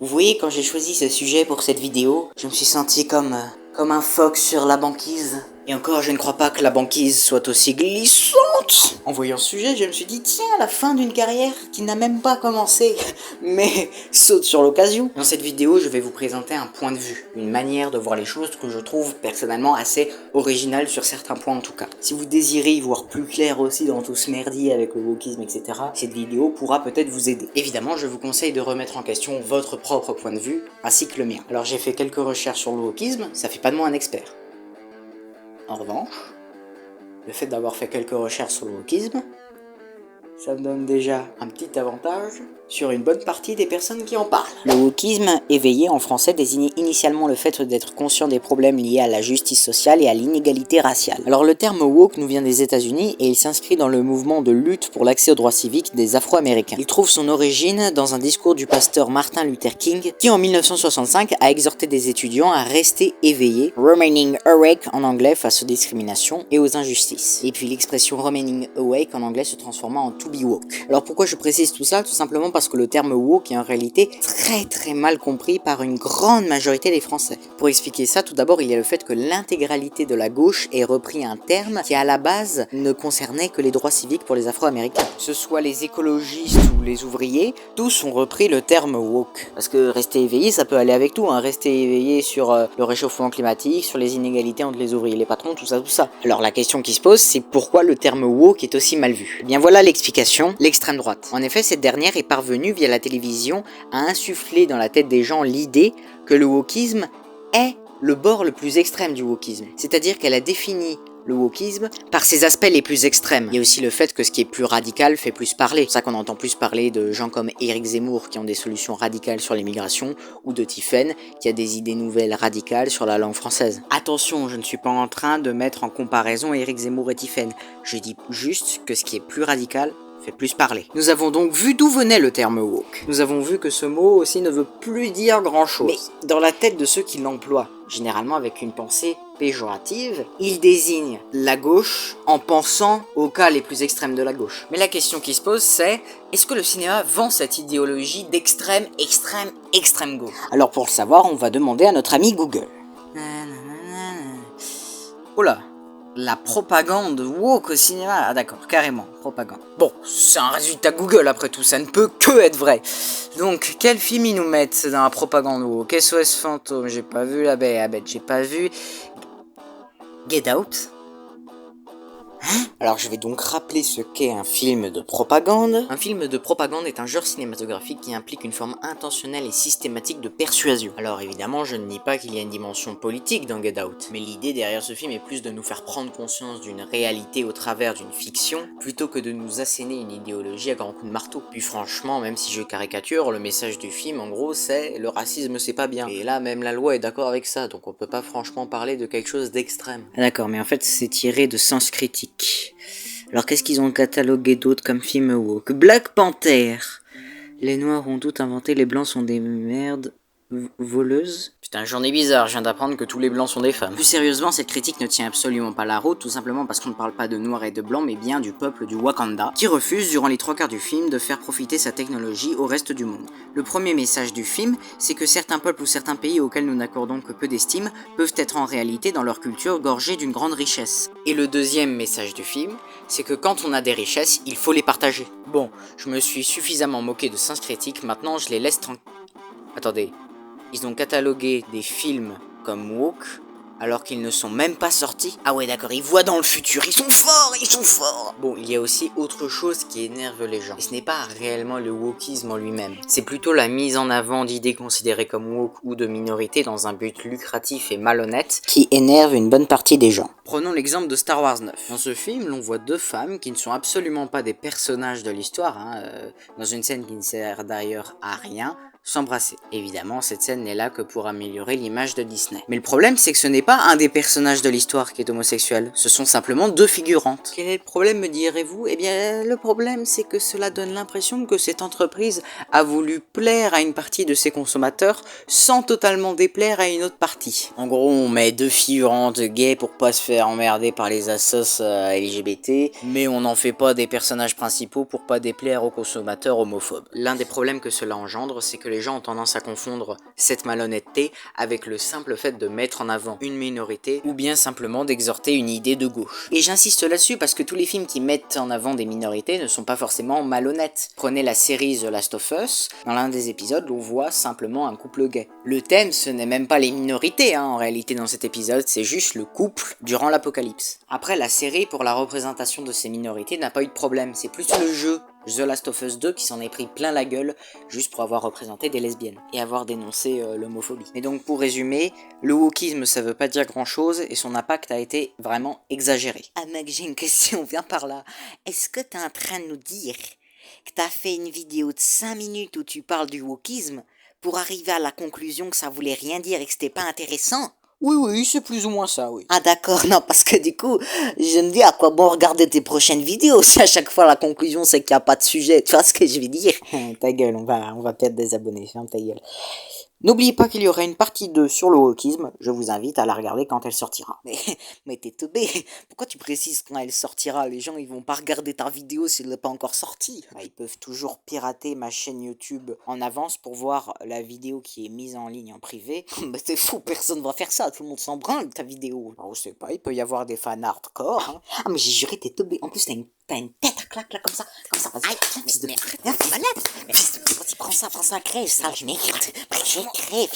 Vous voyez, quand j'ai choisi ce sujet pour cette vidéo, je me suis senti comme un phoque sur la banquise. Et encore, je ne crois pas que la banquise soit aussi glissante. En voyant ce sujet, je me suis dit, tiens, la fin d'une carrière qui n'a même pas commencé, mais saute sur l'occasion. Dans cette vidéo, je vais vous présenter un point de vue, une manière de voir les choses que je trouve personnellement assez originale sur certains points en tout cas. Si vous désirez y voir plus clair aussi dans tout ce merdier avec le wokisme, etc., cette vidéo pourra peut-être vous aider. Évidemment, je vous conseille de remettre en question votre propre point de vue, ainsi que le mien. Alors j'ai fait quelques recherches sur le wokisme, ça fait pas de moi un expert. En revanche, le fait d'avoir fait quelques recherches sur le wokisme, ça me donne déjà un petit avantage sur une bonne partie des personnes qui en parlent. Le wokisme éveillé en français désignait initialement le fait d'être conscient des problèmes liés à la justice sociale et à l'inégalité raciale. Alors le terme woke nous vient des États-Unis et il s'inscrit dans le mouvement de lutte pour l'accès aux droits civiques des Afro-Américains. Il trouve son origine dans un discours du pasteur Martin Luther King qui en 1965 a exhorté des étudiants à rester éveillés, remaining awake en anglais face aux discriminations et aux injustices. Et puis l'expression remaining awake en anglais se transforma en to be woke. Alors pourquoi je précise tout ça? Tout simplement parce que le terme woke est en réalité très mal compris par une grande majorité des Français. Pour expliquer ça, tout d'abord, il y a le fait que l'intégralité de la gauche ait repris un terme qui à la base ne concernait que les droits civiques pour les Afro-Américains. Que ce soit les écologistes ou les ouvriers, tous ont repris le terme woke. Parce que rester éveillé, ça peut aller avec tout, hein. Rester éveillé sur le réchauffement climatique, sur les inégalités entre les ouvriers et les patrons, tout ça. Alors la question qui se pose, c'est pourquoi le terme woke est aussi mal vu? Eh bien voilà l'explication, l'extrême droite. En effet, cette dernière est parvenue via la télévision à insuffler dans la tête des gens l'idée que le wokisme est le bord le plus extrême du wokisme. C'est-à-dire qu'elle a défini le wokisme par ses aspects les plus extrêmes. Il y a aussi le fait que ce qui est plus radical fait plus parler. C'est pour ça qu'on entend plus parler de gens comme Éric Zemmour qui ont des solutions radicales sur l'immigration, ou de Tiphaine qui a des idées nouvelles radicales sur la langue française. Attention, je ne suis pas en train de mettre en comparaison Éric Zemmour et Tiphaine. Je dis juste que ce qui est plus radical fait plus parler. Nous avons donc vu d'où venait le terme woke. Nous avons vu que ce mot aussi ne veut plus dire grand chose. Mais dans la tête de ceux qui l'emploient, généralement avec une pensée péjorative, il désigne la gauche en pensant aux cas les plus extrêmes de la gauche. Mais la question qui se pose c'est, est-ce que le cinéma vend cette idéologie d'extrême gauche? Alors pour le savoir, on va demander à notre ami Google. Oh là, la propagande woke au cinéma. Ah d'accord, carrément, propagande. Bon, c'est un résultat Google après tout, ça ne peut que être vrai. Donc, quel film ils nous mettent dans la propagande woke? SOS Fantôme, j'ai pas vu. La Belle et la Bête, j'ai pas vu. Get Out? Alors je vais donc rappeler ce qu'est un film de propagande. Un film de propagande est un genre cinématographique qui implique une forme intentionnelle et systématique de persuasion. Alors évidemment, je ne nie pas qu'il y a une dimension politique dans Get Out, mais l'idée derrière ce film est plus de nous faire prendre conscience d'une réalité au travers d'une fiction, plutôt que de nous asséner une idéologie à grands coups de marteau. Puis franchement, même si je caricature, le message du film en gros c'est « le racisme c'est pas bien ». Et là même la loi est d'accord avec ça, donc on peut pas franchement parler de quelque chose d'extrême. Ah, d'accord, mais en fait c'est tiré de Sens Critique. Alors qu'est-ce qu'ils ont catalogué d'autres comme film woke? Black Panther. Les noirs ont tout inventé, les blancs sont des merdes voleuses. Putain, journée bizarre, je viens d'apprendre que tous les blancs sont des femmes. Plus sérieusement, cette critique ne tient absolument pas la route, tout simplement parce qu'on ne parle pas de noirs et de blancs, mais bien du peuple du Wakanda, qui refuse, durant les 3/4 du film, de faire profiter sa technologie au reste du monde. Le premier message du film, c'est que certains peuples ou certains pays auxquels nous n'accordons que peu d'estime, peuvent être en réalité dans leur culture gorgés d'une grande richesse. Et le deuxième message du film, c'est que quand on a des richesses, il faut les partager. Bon, je me suis suffisamment moqué de Sens Critique, maintenant je les laisse tranquilles. Attendez. Ils ont catalogué des films comme woke alors qu'ils ne sont même pas sortis. Ah ouais d'accord, ils voient dans le futur, ils sont forts. Bon, il y a aussi autre chose qui énerve les gens. Et ce n'est pas réellement le wokisme en lui-même. C'est plutôt la mise en avant d'idées considérées comme woke ou de minorités dans un but lucratif et malhonnête qui énerve une bonne partie des gens. Prenons l'exemple de Star Wars 9. Dans ce film, l'on voit deux femmes qui ne sont absolument pas des personnages de l'histoire, dans une scène qui ne sert d'ailleurs à rien, s'embrasser. Évidemment, cette scène n'est là que pour améliorer l'image de Disney. Mais le problème, c'est que ce n'est pas un des personnages de l'histoire qui est homosexuel, ce sont simplement deux figurantes. Quel est le problème, me direz-vous? Eh bien, le problème, c'est que cela donne l'impression que cette entreprise a voulu plaire à une partie de ses consommateurs sans totalement déplaire à une autre partie. En gros, on met deux figurantes gays pour pas se faire emmerder par les assos LGBT, mais on n'en fait pas des personnages principaux pour pas déplaire aux consommateurs homophobes. L'un des problèmes que cela engendre, c'est que les gens ont tendance à confondre cette malhonnêteté avec le simple fait de mettre en avant une minorité ou bien simplement d'exhorter une idée de gauche. Et j'insiste là-dessus parce que tous les films qui mettent en avant des minorités ne sont pas forcément malhonnêtes. Prenez la série The Last of Us, dans l'un des épisodes on voit simplement un couple gay. Le thème ce n'est même pas les minorités en réalité dans cet épisode, c'est juste le couple durant l'apocalypse. Après la série pour la représentation de ces minorités n'a pas eu de problème, c'est plus le jeu The Last of Us 2 qui s'en est pris plein la gueule juste pour avoir représenté des lesbiennes et avoir dénoncé l'homophobie. Mais donc pour résumer, le wokisme ça veut pas dire grand chose et son impact a été vraiment exagéré. Ah mec, j'ai une question, viens par là. Est-ce que t'es en train de nous dire que t'as fait une vidéo de 5 minutes où tu parles du wokisme pour arriver à la conclusion que ça voulait rien dire et que c'était pas intéressant? Oui, c'est plus ou moins ça, oui. Ah d'accord, non, parce que du coup, je me dis à quoi bon regarder tes prochaines vidéos si à chaque fois la conclusion c'est qu'il n'y a pas de sujet, tu vois ce que je veux dire? Ta gueule, on va perdre des abonnés, ferme ta gueule. N'oubliez pas qu'il y aura une partie 2 sur le wokisme, je vous invite à la regarder quand elle sortira. Mais t'es teubé, pourquoi tu précises quand elle sortira? Les gens ils vont pas regarder ta vidéo si elle n'est pas encore sortie. Ils peuvent toujours pirater ma chaîne YouTube en avance pour voir la vidéo qui est mise en ligne en privé. Mais c'est fou, personne va faire ça, tout le monde s'en branle ta vidéo. Alors, je sais pas, il peut y avoir des fans hardcore. Hein. Ah mais j'ai juré t'es teubé, en plus t'as une tête à claque là comme ça, vas-y. Aïe, fils de malade. Vas-y, prends ça, crève, sale merde. Crève.